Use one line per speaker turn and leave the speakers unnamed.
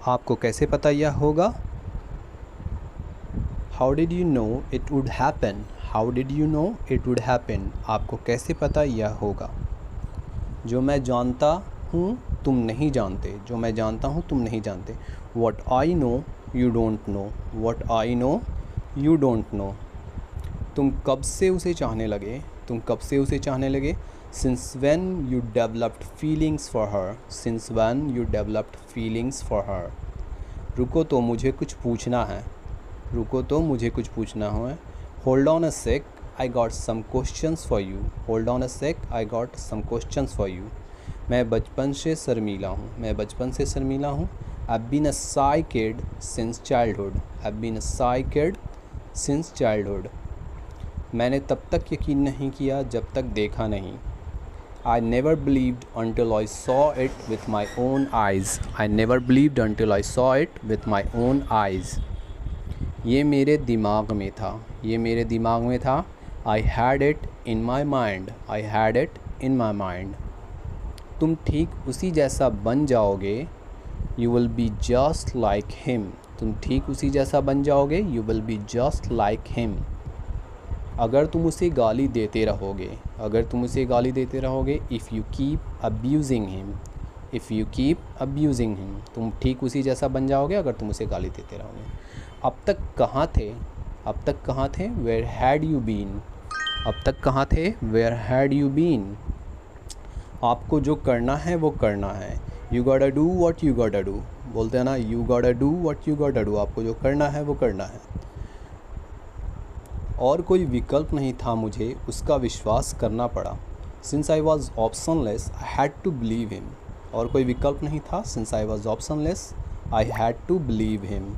आपको कैसे पता यह होगा? How did you know it would happen? How did you know it would happen? आपको कैसे पता यह होगा? जो मैं जानता हूँ तुम नहीं जानते, जो मैं जानता हूँ तुम नहीं जानते। What I know you don't know, what I know you don't know। तुम कब से उसे चाहने लगे, तुम कब से उसे चाहने लगे। Since when you developed feelings for her, since when you developed feelings for her। रुको तो मुझे कुछ पूछना है, रुको तो मुझे कुछ पूछना है। Hold on a sec, I got some questions for you। Hold on a sec, I got some questions for you। मैं बचपन से शर्मीला हूँ, मैं बचपन से शर्मीला हूँ। I've been a shy kid since childhood। I've been a shy kid since childhood। मैंने तब तक यकीन नहीं किया जब तक देखा नहीं। I never believed until I saw it with my own eyes। I never believed until I saw it with my own eyes। ये मेरे दिमाग में था, ये मेरे दिमाग में था। I had it in my mind। I had it in my mind। तुम ठीक उसी जैसा बन जाओगे। You will be just like him। तुम ठीक उसी जैसा बन जाओगे। You will be just like him। अगर तुम उसे गाली देते रहोगे, अगर तुम उसे गाली देते रहोगे। If you keep abusing him। If you keep abusing him। तुम ठीक उसी जैसा बन जाओगे अगर तुम उसे गाली देते रहोगे। अब तक कहाँ थे, अब तक कहाँ थे। Where had you been। अब तक कहाँ थे। Where had you been। आपको जो करना है वो करना है। You gotta do what you gotta do। बोलते हैं ना, You gotta do what you gotta do। आपको जो करना है वो करना है। और कोई विकल्प नहीं था, मुझे उसका विश्वास करना पड़ा। Since I was optionless, I had to believe him। और कोई विकल्प नहीं था। Since I was optionless, I had to believe him।